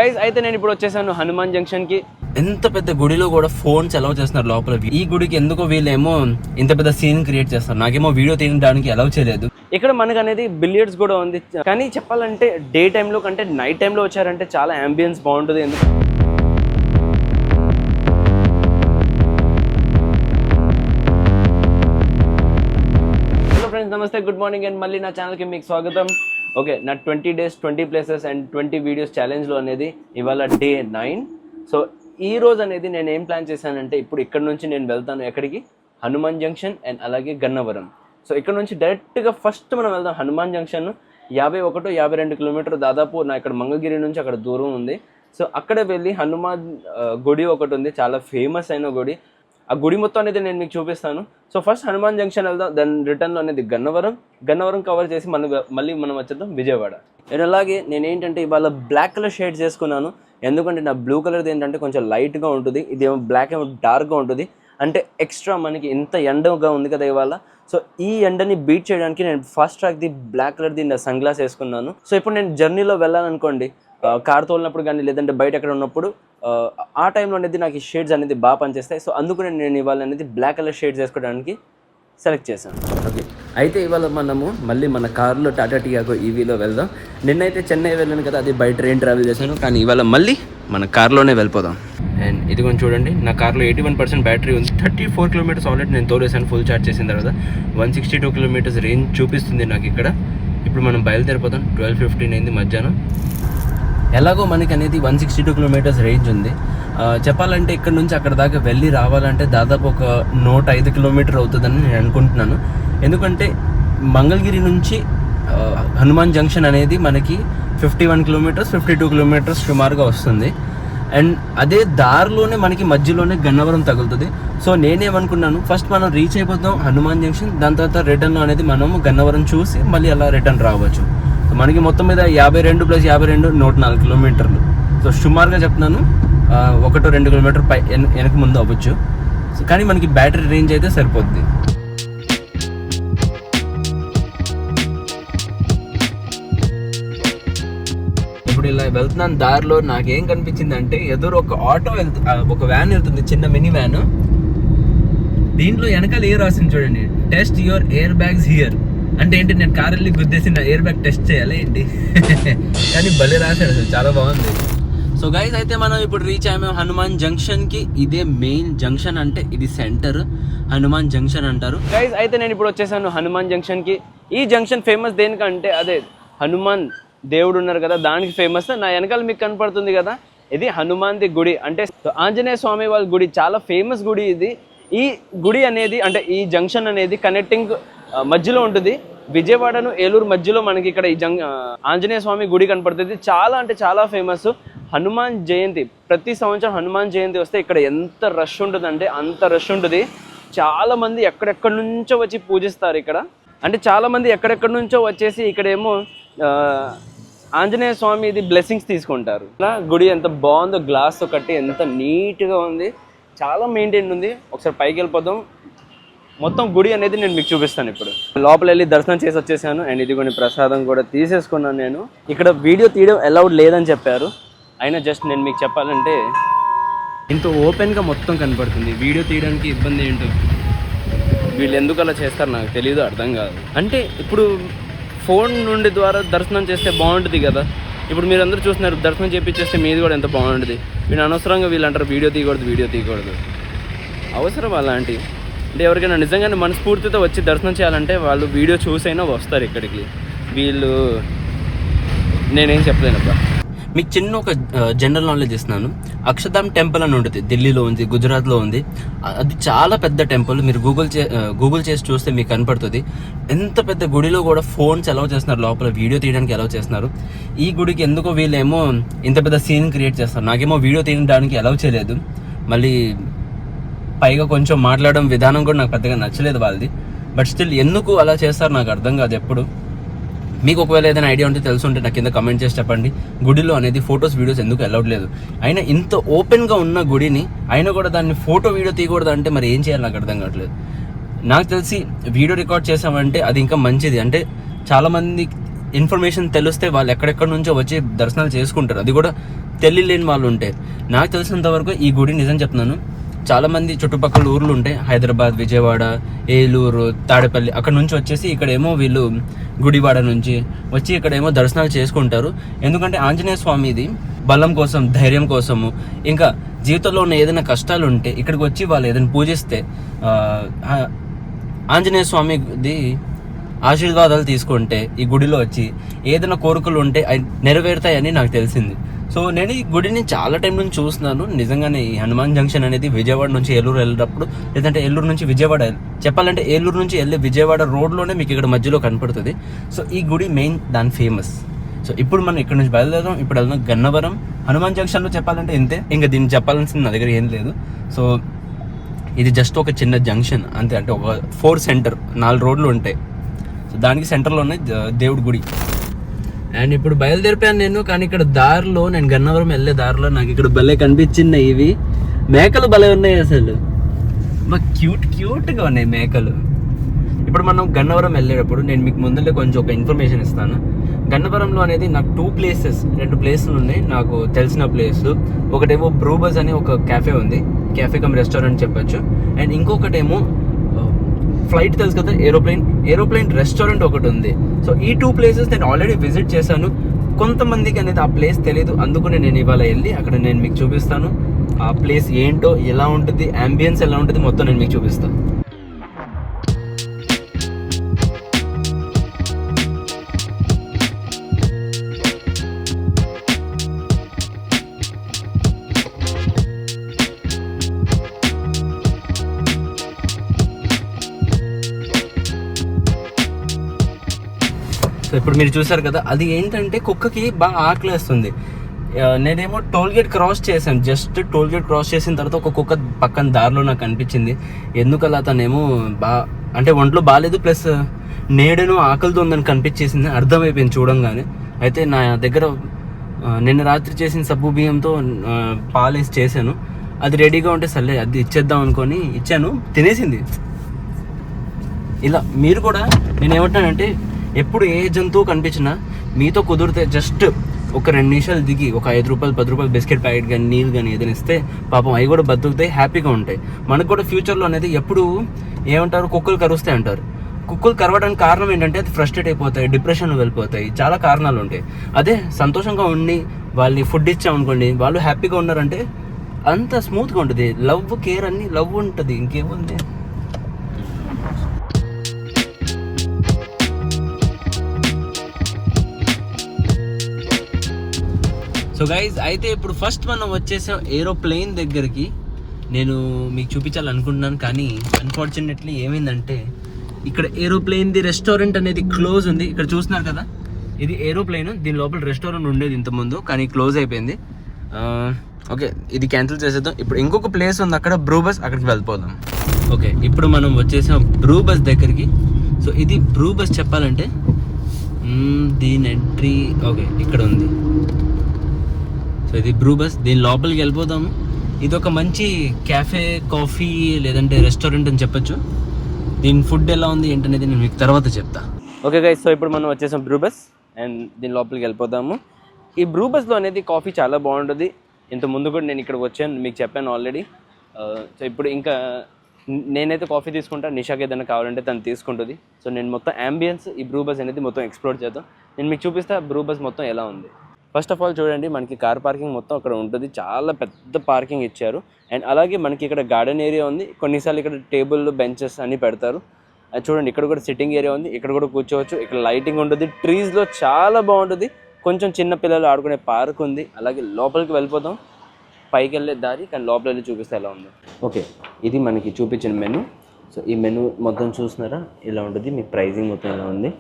Guys అయితే నేను ఇప్పుడు వచ్చేసాను హనుమాన్ జంక్షన్ కి. ఎంత పెద్ద గుడిలో కూడా ఫోన్స్ అలౌ చేస్తున్నారు లోపల. ఈ గుడికి ఎందుకో వీళ్ళేమో ఇంత పెద్ద సీన్ క్రియేట్ చేస్తారు. నాకేమో వీడియో తీయడానికి అలౌ చేయలేదు. ఇక్కడ మనకు అనేది బిలియర్డ్స్ కూడా ఉంది. కానీ చెప్పాలంటే డే టైంలో కంటే నైట్ టైంలో వచ్చారంటే చాలా అంబియన్స్ బాగుంటుంది. హలో ఫ్రెండ్స్, నమస్తే, గుడ్ మార్నింగ్ అండ్ మళ్ళీ నా ఛానల్కి మీకు స్వాగతం. ఓకే, నా 20 days 20 places అండ్ 20 videos ఛాలెంజ్లో అనేది ఇవాళ డే 9. సో ఈ రోజు అనేది నేను ఏం ప్లాన్ చేశానంటే, ఇప్పుడు ఇక్కడ నుంచి నేను వెళ్తాను ఎక్కడికి, హనుమాన్ జంక్షన్ అండ్ అలాగే గన్నవరం. సో ఇక్కడ నుంచి డైరెక్ట్గా ఫస్ట్ మనం వెళ్దాం హనుమాన్ జంక్షన్. 51-52 కిలోమీటర్ దాదాపు నా ఇక్కడ మంగళగిరి నుంచి అక్కడ దూరం ఉంది. సో అక్కడ వెళ్ళి హనుమాన్ గుడి ఒకటి ఉంది, చాలా ఫేమస్ అయిన గుడి. ఆ గుడి మొత్తం అనేది నేను మీకు చూపిస్తాను. సో ఫస్ట్ హనుమాన్ జంక్షన్ వెళ్దాం, దెన్ రిటర్న్లో అనేది గన్నవరం కవర్ చేసి మళ్ళీ మనం వచ్చేద్దాం విజయవాడ. అండ్ అలాగే నేను ఏంటంటే ఇవాళ బ్లాక్ కలర్ షేడ్స్ చేసుకున్నాను. ఎందుకంటే నా బ్లూ కలర్ది ఏంటంటే కొంచెం లైట్గా ఉంటుంది, ఇదేమో బ్లాక్ ఏమో డార్క్గా ఉంటుంది. అంటే ఎక్స్ట్రా మనకి ఇంత ఎండగా ఉంది కదా ఇవాళ. సో ఈ ఎండని బీట్ చేయడానికి నేను ఫస్ట్ ట్రాక్ది బ్లాక్ కలర్ది నా సన్ గ్లాస్ వేసుకున్నాను. సో ఇప్పుడు నేను జర్నీలో వెళ్ళాలనుకోండి, కార్ తోలినప్పుడు కానీ లేదంటే బయట ఎక్కడ ఉన్నప్పుడు ఆ టైంలో అనేది నాకు ఈ షేడ్స్ అనేది బాగా పనిచేస్తాయి. సో అందుకు నేను ఇవాళ అనేది బ్లాక్ కలర్ షేడ్స్ వేసుకోవడానికి సెలెక్ట్ చేశాను. ఓకే, అయితే ఇవాళ మనము మళ్ళీ మన కార్లో టాటా టియాగో ఈవీలో వెళ్దాం. నిన్నైతే చెన్నై వెళ్ళాను కదా, అది బై ట్రైన్ ట్రావెల్ చేశాను. కానీ ఇవాళ మళ్ళీ మన కార్లోనే వెళ్ళిపోదాం. అండ్ ఇది కొంచెం చూడండి, నా కార్లో 81% బ్యాటరీ ఉంది. 34 kilometers ఆల్రెడీ నేను తోలేసాను ఫుల్ ఛార్జ్ చేసిన తర్వాత. 162 kilometers రేంజ్ చూపిస్తుంది నాకు ఇక్కడ. ఇప్పుడు మనం బయలుదేరిపోతాం. 12:15 అయింది మధ్యాహ్నం. ఎలాగో మనకి అనేది 162 kilometers రేంజ్ ఉంది. చెప్పాలంటే ఇక్కడ నుంచి అక్కడ దాకా వెళ్ళి రావాలంటే దాదాపు ఒక 105 kilometers అవుతుందని నేను అనుకుంటున్నాను. ఎందుకంటే మంగళగిరి నుంచి హనుమాన్ జంక్షన్ అనేది మనకి 51 kilometers 52 kilometers సుమారుగా వస్తుంది. అండ్ అదే దారిలోనే మనకి మధ్యలోనే గన్నవరం తగులుతుంది. సో నేనేమనుకున్నాను, ఫస్ట్ మనం రీచ్ అయిపోతాం హనుమాన్ జంక్షన్, దాని తర్వాత రిటర్న్లో అనేది మనము గన్నవరం చూసి మళ్ళీ అలా రిటర్న్ రావచ్చు. మనకి మొత్తం మీద 52 + 52 104 kilometers. సో సుమారుగా చెప్తున్నాను 1-2 kilometers పై వెనక ముందు అవ్వచ్చు. సో కానీ మనకి బ్యాటరీ రేంజ్ అయితే సరిపోద్ది. ఇప్పుడు ఇలా వెళ్తున్నాను, దారిలో నాకేం కనిపించింది అంటే ఎదురు ఒక ఆటో ఒక వ్యాన్ వెళ్తుంది, చిన్న మినీ వ్యాన్. దీంట్లో వెనకాల ఏ రాసింది చూడండి, test your air bags here. అంటే ఏంటి, నేను కార్ వెళ్ళి గుద్దేసి నా ఎయిర్ బ్యాగ్ టెస్ట్ చేయాలి ఏంటి? కానీ భలే రాశాడు, అసలు చాలా బాగుంది. సో గైస్ అయితే మనం ఇప్పుడు రీచ్ అయ్యాము హనుమాన్ జంక్షన్కి. ఇదే మెయిన్ జంక్షన్, అంటే ఇది సెంటర్, హనుమాన్ జంక్షన్ అంటారు. గైస్ అయితే నేను ఇప్పుడు వచ్చేసాను హనుమాన్ జంక్షన్కి. ఈ జంక్షన్ ఫేమస్ దేనికంటే అదే హనుమాన్ దేవుడు ఉన్నారు కదా, దానికి ఫేమస్. నా వెనకాల మీకు కనపడుతుంది కదా, ఇది హనుమాన్ది గుడి, అంటే ఆంజనేయ స్వామి వాళ్ళ గుడి. చాలా ఫేమస్ గుడి ఇది. ఈ గుడి అనేది అంటే ఈ జంక్షన్ అనేది కనెక్టింగ్ మధ్యలో ఉంటుంది. విజయవాడను ఏలూరు మధ్యలో మనకి ఇక్కడ ఈ ఆంజనేయ స్వామి గుడి కనపడుతుంది. చాలా అంటే చాలా ఫేమస్. హనుమాన్ జయంతి, ప్రతి సంవత్సరం హనుమాన్ జయంతి వస్తే ఇక్కడ ఎంత రష్ ఉంటుందంటే అంత రష్ ఉంటుంది. చాలా మంది ఎక్కడెక్కడి నుంచో వచ్చి పూజిస్తారు ఇక్కడ. అంటే చాలా మంది ఎక్కడెక్కడి నుంచో వచ్చేసి ఇక్కడేమో ఆంజనేయ స్వామిది బ్లెస్సింగ్స్ తీసుకుంటారు. గుడి ఎంత బాగుందో, గ్లాస్తో కట్టి ఎంత నీట్గా ఉంది, చాలా మెయింటైన్ ఉంది. ఒకసారి పైకి వెళ్ళిపోదాం, మొత్తం గుడి అనేది నేను మీకు చూపిస్తాను. ఇప్పుడు లోపల వెళ్ళి దర్శనం చేసి వచ్చేసాను. అండ్ ఇది కొన్ని ప్రసాదం కూడా తీసేసుకున్నాను నేను. ఇక్కడ వీడియో తీయడం అలౌడ్ లేదని చెప్పారు, అయినా జస్ట్ నేను మీకు చెప్పాలంటే ఇంత ఓపెన్గా మొత్తం కనపడుతుంది. వీడియో తీయడానికి ఇబ్బంది ఏంటో, వీళ్ళు ఎందుకు అలా చేస్తారు నాకు తెలియదు, అర్థం కాదు. అంటే ఇప్పుడు ఫోన్ నుండి ద్వారా దర్శనం చేస్తే బాగుంటుంది కదా. ఇప్పుడు మీరు అందరూ చూస్తున్నారు, దర్శనం చేపించేస్తే మీది కూడా ఎంత బాగుంటుంది. వీళ్ళు అనవసరంగా వీళ్ళు అంటారు వీడియో తీయకూడదు. అవసరం అలాంటివి అంటే ఎవరికైనా నిజంగానే మనస్ఫూర్తితో వచ్చి దర్శనం చేయాలంటే వాళ్ళు వీడియో చూసైనా వస్తారు ఇక్కడికి. వీళ్ళు నేనేం చెప్పలేనబ్బా. మీకు చిన్న ఒక జనరల్ నాలెడ్జ్ ఇస్తున్నాను. అక్షర్ధామ్ టెంపుల్ అని ఉంటుంది, ఢిల్లీలో ఉంది, గుజరాత్లో ఉంది. అది చాలా పెద్ద టెంపుల్. మీరు గూగుల్ చేసి చూస్తే మీకు కనపడుతుంది. ఎంత పెద్ద గుడిలో కూడా ఫోన్స్ అలౌ చేస్తున్నారు, లోపల వీడియో తీయడానికి అలౌ చేస్తున్నారు. ఈ గుడికి ఎందుకో వీళ్ళేమో ఇంత పెద్ద సీన్ క్రియేట్ చేస్తారు. నాకేమో వీడియో తీయడానికి అలౌ చేయలేదు. మళ్ళీ పైగా కొంచెం మాట్లాడడం విధానం కూడా నాకు పెద్దగా నచ్చలేదు వాళ్ళది. బట్ స్టిల్ ఎందుకు అలా చేస్తారు నాకు అర్థం కాదు ఎప్పుడు. మీకు ఒకవేళ ఏదైనా ఐడియా ఉంటే తెలుసుంటే నాకు కింద కమెంట్ చేసి చెప్పండి. గుడిలో అనేది ఫొటోస్ వీడియోస్ ఎందుకు అలౌడ్ లేదు? అయినా ఇంత ఓపెన్గా ఉన్న గుడిని అయినా కూడా దాన్ని ఫోటో వీడియో తీయకూడదు అంటే మరి ఏం చేయాలి నాకు అర్థం కావట్లేదు. నాకు తెలిసి వీడియో రికార్డ్ చేసామంటే అది ఇంకా మంచిది. అంటే చాలామంది ఇన్ఫర్మేషన్ తెలిస్తే వాళ్ళు ఎక్కడెక్కడి నుంచో వచ్చి దర్శనాలు చేసుకుంటారు. అది కూడా తెలియలేని వాళ్ళు ఉంటాయి. నాకు తెలిసినంత వరకు ఈ గుడి నిజం చెప్తున్నాను, చాలామంది చుట్టుపక్కల ఊర్లు ఉంటాయి, హైదరాబాద్, విజయవాడ, ఏలూరు, తాడేపల్లి, అక్కడ నుంచి వచ్చేసి ఇక్కడేమో వీళ్ళు గుడివాడ నుంచి వచ్చి ఇక్కడేమో దర్శనాలు చేసుకుంటారు. ఎందుకంటే ఆంజనేయ స్వామిది బలం కోసం, ధైర్యం కోసము, ఇంకా జీవితంలో ఉన్న ఏదైనా కష్టాలు ఉంటే ఇక్కడికి వచ్చి వాళ్ళు ఏదైనా పూజిస్తే ఆంజనేయ స్వామిది ఆశీర్వాదాలు తీసుకుంటే ఈ గుడిలో వచ్చి ఏదైనా కోరికలు ఉంటే అవి నెరవేరుతాయని నాకు తెలిసింది. సో నేను ఈ గుడిని చాలా టైం నుంచి చూస్తున్నాను. నిజంగానే ఈ హనుమాన్ జంక్షన్ అనేది విజయవాడ నుంచి ఏలూరు వెళ్ళేటప్పుడు, లేదంటే ఏలూరు నుంచి విజయవాడ, చెప్పాలంటే ఏలూరు నుంచి వెళ్ళే విజయవాడ రోడ్లోనే మీకు ఇక్కడ మధ్యలో కనపడుతుంది. సో ఈ గుడి మెయిన్ దాని ఫేమస్. సో ఇప్పుడు మనం ఇక్కడ నుంచి బయలుదేరాం. ఇప్పుడు వెళ్దాం గన్నవరం. హనుమాన్ జంక్షన్లో చెప్పాలంటే ఇంతే, ఇంకా దీన్ని చెప్పాల్సింది నా దగ్గర ఏం లేదు. సో ఇది జస్ట్ ఒక చిన్న జంక్షన్ అంతే, అంటే ఒక 4 సెంటర్, 4 రోడ్లు ఉంటాయి. సో దానికి సెంటర్లోనే దేవుడి గుడి. అండ్ ఇప్పుడు బయలుదేరిపోయాను నేను, కానీ ఇక్కడ దారిలో, నేను గన్నవరం వెళ్ళే దారిలో నాకు ఇక్కడ భలే కనిపించినాయి ఇవి మేకలు, భలే ఉన్నాయి అసలు, బాగా క్యూట్గా ఉన్నాయి మేకలు. ఇప్పుడు మనం గన్నవరం వెళ్ళేటప్పుడు నేను మీకు ముందరే కొంచెం ఒక ఇన్ఫర్మేషన్ ఇస్తాను. గన్నవరంలో అనేది నాకు 2 ప్లేసులు ఉన్నాయి నాకు తెలిసిన ప్లేస్. ఒకటేమో బ్రూబస్ అని ఒక క్యాఫే ఉంది, క్యాఫే కమ్ రెస్టారెంట్ చెప్పొచ్చు. అండ్ ఇంకొకటేమో ఫ్లైట్ తెలుసు కదా, ఏరోప్లేన్ రెస్టారెంట్ ఒకటి ఉంది. సో ఈ 2 ప్లేసెస్ నేను ఆల్రెడీ విజిట్ చేశాను. కొంతమందికి అనేది ఆ ప్లేస్ తెలియదు, అందుకనే నేను ఇవాళ వెళ్ళి అక్కడ నేను మీకు చూపిస్తాను. ఆ ప్లేస్ ఏంటో, ఎలా ఉంటుంది, అంబియన్స్ ఎలా ఉంటుంది, మొత్తం నేను మీకు చూపిస్తాను. సో ఇప్పుడు మీరు చూసారు కదా, అది ఏంటంటే కుక్కకి బాగా ఆకలేస్తుంది. నేనేమో టోల్గేట్ క్రాస్ చేశాను, జస్ట్ టోల్గేట్ క్రాస్ చేసిన తర్వాత ఒక కుక్క పక్కన దారిలో నాకు అనిపించింది. ఎందుకలా తనేమో అంటే ఒంట్లో బాగాలేదు, ప్లస్ నేడను ఆకలితో ఉందని కనిపించేసింది, అర్థమైపోయింది చూడంగానే. అయితే నా దగ్గర నిన్న రాత్రి చేసిన సబ్బు బియ్యంతో పాలేసి చేశాను, అది రెడీగా ఉంటే సర్లే అది ఇచ్చేద్దాం అనుకొని ఇచ్చాను, తినేసింది. ఇలా మీరు కూడా, నేనేమంటానంటే ఎప్పుడు ఏ జంతువు కనిపించినా మీతో కుదిరితే జస్ట్ ఒక 2 నిమిషాలు దిగి ఒక 5 రూపాయలు 10 రూపాయలు బిస్కెట్ ప్యాకెట్ కానీ, నీళ్ళు కానీ ఏదైనా ఇస్తే పాపం అవి కూడా బతుకుతాయి, హ్యాపీగా ఉంటాయి. మనకు కూడా ఫ్యూచర్లో అనేది ఎప్పుడు ఏమంటారు, కుక్కలు కరుస్తాయి అంటారు. కుక్కలు కరవడానికి కారణం ఏంటంటే అది ఫ్రస్ట్రేట్ అయిపోతాయి, డిప్రెషన్లో వెళ్ళిపోతాయి, చాలా కారణాలు ఉంటాయి. అదే సంతోషంగా ఉండి వాళ్ళని ఫుడ్ ఇచ్చామనుకోండి, వాళ్ళు హ్యాపీగా ఉన్నారంటే అంత స్మూత్గా ఉంటుంది. లవ్, కేర్ అన్ని లవ్ ఉంటుంది, ఇంకేముంది. సో గైజ్, అయితే ఇప్పుడు ఫస్ట్ మనం వచ్చేసాం ఏరోప్లేన్ దగ్గరికి. నేను మీకు చూపించాలనుకుంటున్నాను, కానీ అన్ఫార్చునేట్లీ ఏమైందంటే ఇక్కడ ఏరోప్లేన్ది రెస్టారెంట్ అనేది క్లోజ్ ఉంది. ఇక్కడ చూస్తున్నారు కదా, ఇది ఏరోప్లేన్, దీని లోపల రెస్టారెంట్ ఉండేది ఇంతకుముందు, కానీ క్లోజ్ అయిపోయింది. ఓకే, ఇది క్యాన్సిల్ చేసేద్దాం. ఇప్పుడు ఇంకొక ప్లేస్ ఉంది అక్కడ, బ్రూబస్, అక్కడికి వెళ్ళిపోదాం. ఓకే, ఇప్పుడు మనం వచ్చేసాం బ్రూబస్ దగ్గరికి. సో ఇది బ్రూబస్ చెప్పాలంటే దీని ఎంట్రీ ఓకే ఇక్కడ ఉంది. సో ఇది బ్రూబస్, దీని లోపలికి వెళ్ళిపోదాము. ఇది ఒక మంచి క్యాఫే, కాఫీ లేదంటే రెస్టారెంట్ అని చెప్పొచ్చు. దీని ఫుడ్ ఎలా ఉంది ఏంటనేది నేను మీకు తర్వాత చెప్తా. ఓకే గైస్, సో ఇప్పుడు మనం వచ్చేసాం బ్రూబస్, అండ్ దీని లోపలికి వెళ్ళిపోదాము. ఈ బ్రూబస్లో అనేది కాఫీ చాలా బాగుంటుంది. ఇంత ముందు కూడా నేను ఇక్కడికి వచ్చాను, మీకు చెప్పాను ఆల్రెడీ. సో ఇప్పుడు ఇంకా నేనైతే కాఫీ తీసుకుంటా, నిషాకి ఏదైనా కావాలంటే తను తీసుకుంటుంది. సో నేను మొత్తం అంబియన్స్ ఈ బ్రూబస్ అనేది మొత్తం ఎక్స్ప్లోర్ చేద్దాం. నేను మీకు చూపిస్తా బ్రూబస్ మొత్తం ఎలా ఉంది. ఫస్ట్ ఆఫ్ ఆల్ చూడండి, మనకి కార్ పార్కింగ్ మొత్తం అక్కడ ఉంటుంది, చాలా పెద్ద పార్కింగ్ ఇచ్చారు. అండ్ అలాగే మనకి ఇక్కడ గార్డెన్ ఏరియా ఉంది, కొన్నిసార్లు ఇక్కడ టేబుల్, బెంచెస్ అన్నీ పెడతారు. అది చూడండి, ఇక్కడ కూడా సిట్టింగ్ ఏరియా ఉంది, ఇక్కడ కూడా కూర్చోవచ్చు. ఇక్కడ లైటింగ్ ఉంటుంది, ట్రీస్లో చాలా బాగుంటుంది. కొంచెం చిన్న పిల్లలు ఆడుకునే పార్క్ ఉంది. అలాగే లోపలికి వెళ్ళిపోదాం, పైకి వెళ్ళే దారి, కానీ లోపల వెళ్ళి చూపిస్తే ఎలా ఉందో. ఓకే, ఇది మనకి చూపించిన మెనూ. సో ఈ మెనూ మొత్తం చూస్తున్నారా, ఇలా ఉంటుంది. మీ ప్రైజింగ్ మొత్తం ఎలా ఉంది.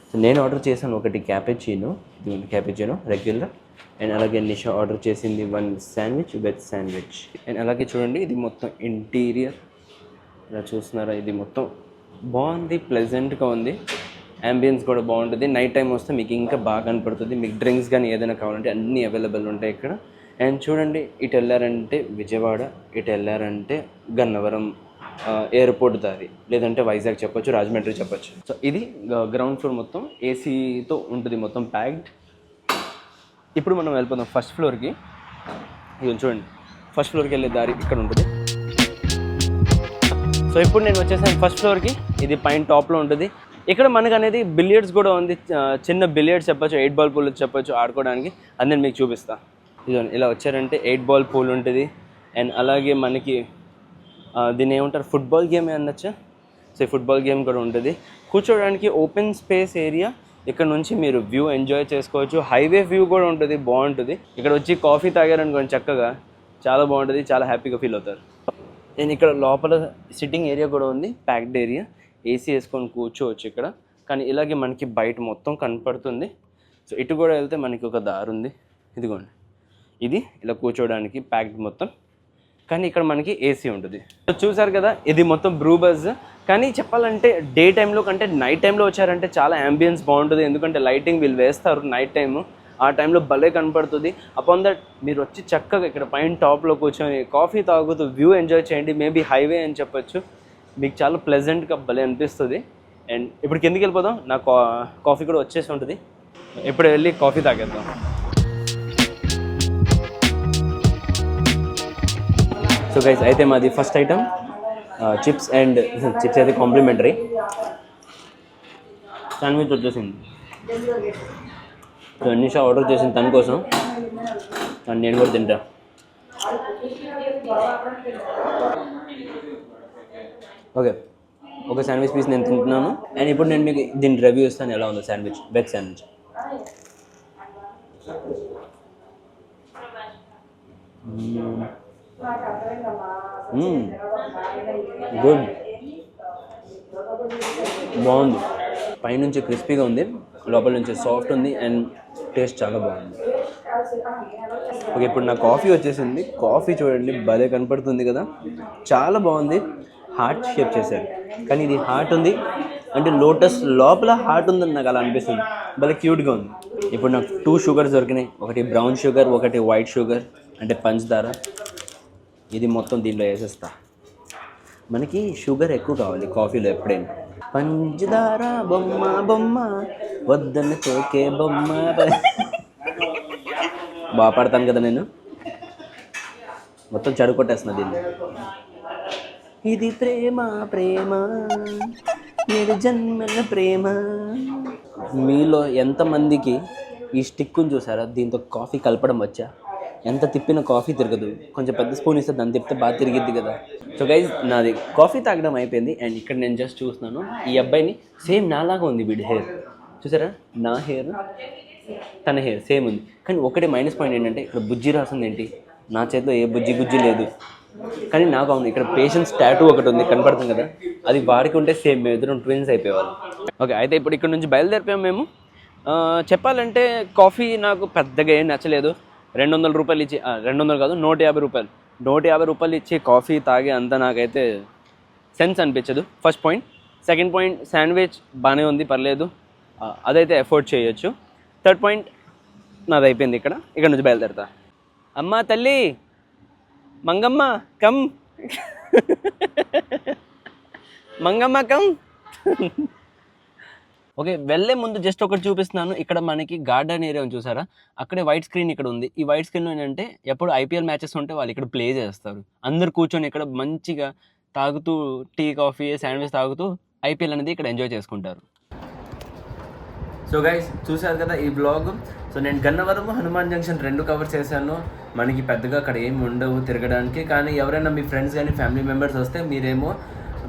సో నేను ఆర్డర్ చేశాను ఒకటి క్యాపెచినో, ఇది క్యాపెచినో రెగ్యులర్. అండ్ అలాగే నిషా ఆర్డర్ చేసింది 1 శాండ్విచ్, వెజ్ శాండ్విచ్. అండ్ అలాగే చూడండి, ఇది మొత్తం ఇంటీరియర్ ఇలా చూస్తున్నారా, ఇది మొత్తం బాగుంది, ప్లెజెంట్గా ఉంది. అంబియన్స్ కూడా బాగుంటుంది. నైట్ టైం వస్తే మీకు ఇంకా బాగా కనపడుతుంది. మీకు డ్రింక్స్ కానీ ఏదైనా కావాలంటే అన్నీ అవైలబుల్ ఉంటాయి ఇక్కడ. అండ్ చూడండి, ఇటు వెళ్ళారంటే విజయవాడ, ఇటు వెళ్ళారంటే గన్నవరం ఎయిర్పోర్ట్ దారి, లేదంటే వైజాగ్ చెప్పొచ్చు, రాజమండ్రి చెప్పొచ్చు. సో ఇది గ్రౌండ్ ఫ్లోర్ మొత్తం ఏసీతో ఉంటుంది, మొత్తం ప్యాక్డ్. ఇప్పుడు మనం వెళ్ళిపోదాం ఫస్ట్ ఫ్లోర్కి. ఇది చూడండి, ఫస్ట్ ఫ్లోర్కి వెళ్ళే దారి ఇక్కడ ఉంటుంది. సో ఇప్పుడు నేను వచ్చేసాను ఫస్ట్ ఫ్లోర్కి. ఇది పైన టాప్లో ఉంటుంది. ఇక్కడ మనకు అనేది బిలియర్డ్స్ కూడా ఉంది, చిన్న బిలియర్డ్స్ చెప్పొచ్చు, 8 బాల్ పూల్ చెప్పొచ్చు ఆడుకోవడానికి. అది నేను మీకు చూపిస్తాను. ఇదిగోండి, ఇలా వచ్చారంటే 8 బాల్ పూల్ ఉంటుంది. అండ్ అలాగే మనకి దీన్ని ఏమంటారు, ఫుట్బాల్ గేమ్ అనొచ్చు. సో ఈ ఫుట్బాల్ గేమ్ కూడా ఉంటుంది. కూర్చోడానికి ఓపెన్ స్పేస్ ఏరియా. ఇక్కడ నుంచి మీరు వ్యూ ఎంజాయ్ చేసుకోవచ్చు. హైవే వ్యూ కూడా ఉంటుంది, బాగుంటుంది. ఇక్కడ వచ్చి కాఫీ తాగారనుకోండి చక్కగా, చాలా బాగుంటుంది, చాలా హ్యాపీగా ఫీల్ అవుతారు. నేను ఇక్కడ లోపల సిట్టింగ్ ఏరియా కూడా ఉంది, ప్యాక్డ్ ఏరియా. ఏసీ వేసుకొని కూర్చోవచ్చు ఇక్కడ. కానీ ఇలాగే మనకి బయట మొత్తం కనపడుతుంది. సో ఇటు కూడా వెళ్తే మనకి ఒక దారి ఉంది, ఇదిగోండి. ఇది ఇలా కూర్చోవడానికి ప్యాక్డ్ మొత్తం. కానీ ఇక్కడ మనకి ఏసీ ఉంటుంది. చూసారు కదా, ఇది మొత్తం బ్రూ బజ్. కానీ చెప్పాలంటే డే టైంలో కంటే నైట్ టైంలో వచ్చారంటే చాలా యాంబియన్స్ బాగుంటుంది. ఎందుకంటే లైటింగ్ వీళ్ళు వేస్తారు నైట్ టైము, ఆ టైంలో భలే కనపడుతుంది. అపాన్ దట్ మీరు వచ్చి చక్కగా ఇక్కడ పైన టాప్లో కూర్చొని కాఫీ తాగుతూ వ్యూ ఎంజాయ్ చేయండి. మేబీ హైవే అని చెప్పొచ్చు. మీకు చాలా ప్లెజెంట్గా భలే అనిపిస్తుంది. అండ్ ఇప్పుడు కిందికి వెళ్ళిపోదాం, నా కాఫీ కూడా వచ్చేసి ఉంటుంది. ఇప్పుడు వెళ్ళి కాఫీ తాగేద్దాం. సో గైస్, అయితే మాది first item chips. And chips అయితే కాంప్లిమెంటరీ. శాండ్విచ్ వచ్చేసింది. సో అన్నిషా ఆర్డర్ చేసిన తన కోసం, అండ్ నేను కూడా తింటా. ఓకే, ఒక శాండ్విచ్ పీస్ నేను తింటున్నాను. అండ్ ఇప్పుడు నేను మీకు దీని రివ్యూ ఇస్తాను ఎలా ఉందో. Sandwich, veg sandwich. గుడ్, బాగుంది. పైనుంచి క్రిస్పీగా ఉంది, లోపల నుంచి సాఫ్ట్ ఉంది. అండ్ టేస్ట్ చాలా బాగుంది. ఓకే, ఇప్పుడు నా కాఫీ వచ్చేసింది. కాఫీ చూడండి, భలే కనపడుతుంది కదా, చాలా బాగుంది. హార్ట్ షేప్ చేశారు, కానీ ఇది హార్ట్ ఉంది అంటే లోటస్ లోపల హార్ట్ ఉందని నాకు అలా అనిపిస్తుంది. భలే క్యూట్గా ఉంది. ఇప్పుడు నాకు 2 షుగర్స్ దొరికినాయి. ఒకటి బ్రౌన్ షుగర్, ఒకటి వైట్ షుగర్ అంటే పంచదార. ఇది మొత్తం దీంట్లో వేసేస్తా. మనకి షుగర్ ఎక్కువ కావాలి కాఫీలో ఎప్పుడైనా. పంచదార బొమ్మ బొమ్మ వద్దన్న తోకే బొమ్మ. బాగా పడతాను కదా నేను, మొత్తం చెడగొట్టేస్తున్నా దీన్ని. ఇది ప్రేమ ప్రేమ ఏడు జన్మల ప్రేమ. మీలో ఎంతమందికి ఈ స్టిక్ను చూసారా, దీంతో కాఫీ కలపడం వచ్చా? ఎంత తిప్పిన కాఫీ తిరగదు. కొంచెం పెద్ద స్పూన్ ఇస్తే దాన్ని తిప్పితే బాగా తిరిగిద్ది కదా. సో గైజ్, నాది కాఫీ తాగడం అయిపోయింది. అండ్ ఇక్కడ నేను జస్ట్ చూస్తున్నాను, ఈ అబ్బాయిని సేమ్ నాలాగా ఉంది వీడి హెయిర్. చూసారా, నా హెయిర్ తన హెయిర్ సేమ్ ఉంది. కానీ ఒకటే మైనస్ పాయింట్ ఏంటంటే ఇక్కడ బుజ్జి రాసింది ఏంటి, నా చేతిలో ఏ బుజ్జి లేదు. కానీ నాకు అవును, ఇక్కడ పేషెన్స్ టాటూ ఒకటి ఉంది కనపడుతుంది కదా, అది వాడికి ఉంటే సేమ్ మేము ఇద్దరం ట్విన్స్ అయిపోయేవాళ్ళు. ఓకే, అయితే ఇప్పుడు ఇక్కడ నుంచి బయలుదేరిపోయాం మేము. చెప్పాలంటే కాఫీ నాకు పెద్దగా ఏం నచ్చలేదు. 200 రూపాయలు ఇచ్చి, 200 కాదు 150 రూపాయలు, 150 రూపాయలు ఇచ్చి కాఫీ తాగే అంత నాకైతే సెన్స్ అనిపించదు. First point. Second point, sandwich బాగానే ఉంది, పర్లేదు, అదైతే ఎఫోర్డ్ చేయొచ్చు. థర్డ్ పాయింట్, నాది అయిపోయింది. ఇక్కడ నుంచి బయలుదేరుతా. అమ్మ తల్లి Mangamma come, Mangamma come. Okay, వెళ్ళే ముందు జస్ట్ ఒకటి చూపిస్తున్నాను. ఇక్కడ మనకి గార్డెన్ ఏరియా ఉంది చూసారా, అక్కడే వైట్ స్క్రీన్ ఇక్కడ ఉంది. ఈ వైట్ స్క్రీన్ ఏంటంటే ఎప్పుడు ఐపీఎల్ మ్యాచెస్ ఉంటే వాళ్ళు ఇక్కడ ప్లే చేస్తారు. అందరు కూర్చొని ఇక్కడ మంచిగా తాగుతూ టీ కాఫీ శాండ్విచ్ తాగుతూ ఐపీఎల్ అనేది ఇక్కడ ఎంజాయ్ చేసుకుంటారు. సో గైస్, చూసారు కదా ఈ బ్లాగ్. సో నేను గన్నవరం, హనుమాన్ జంక్షన్ 2 కవర్ చేశాను. మనకి పెద్దగా అక్కడ ఏమి ఉండవు తిరగడానికి. కానీ ఎవరైనా మీ ఫ్రెండ్స్ కానీ ఫ్యామిలీ మెంబర్స్ వస్తే మీరేమో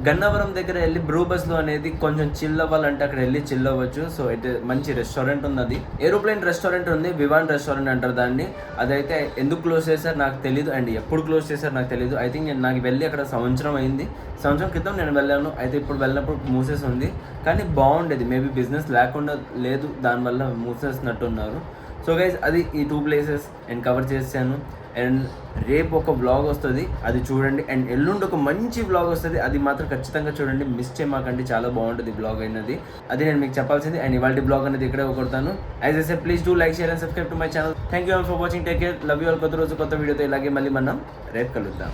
గన్నవరం దగ్గర వెళ్ళి బ్రూ బస్లో అనేది కొంచెం చిల్ అవ్వాలంటే అక్కడ వెళ్ళి చిల్ అవ్వచ్చు. సో అయితే మంచి రెస్టారెంట్ ఉంది, అది ఏరోప్లేన్ రెస్టారెంట్ ఉంది, వివాన్ రెస్టారెంట్ అంటారు దాన్ని. అదైతే ఎందుకు క్లోజ్ చేశారు నాకు తెలీదు, అండ్ ఎప్పుడు క్లోజ్ చేశారు నాకు తెలీదు. ఐ థింక్ నాకు వెళ్ళి అక్కడ సంవత్సరం అయింది. సంవత్సరం క్రితం నేను వెళ్ళాను. అయితే ఇప్పుడు వెళ్ళినప్పుడు మూసేసి ఉంది. కానీ బాగుండేది, మేబీ బిజినెస్ లేకుండా లేదు, దానివల్ల మూసేసినట్టున్నారు. సో గైజ్, అది ఈ 2 ప్లేసెస్ నేను కవర్ చేశాను. అండ్ రేపు ఒక వ్లాగ్ వస్తుంది, అది చూడండి. అండ్ ఎల్లుండి ఒక మంచి వ్లాగ్ వస్తుంది, అది మాత్రం ఖచ్చితంగా చూడండి, మిస్ చేయమాకండి. చాలా బాగుంటుంది వ్లాగ్ అయినది, అది నేను మీకు చెప్పాల్సింది. అండ్ ఇవాళ బ్లాగ్ అనేది ఇక్కడే కొడతాను. As I said, please do like, share and subscribe to my channel. Thank you for watching. Take care, love you all. కొత్త రోజు కొత్త వీడియోతో ఇలాగే మళ్ళీ మనం రేపు కలుద్దాం.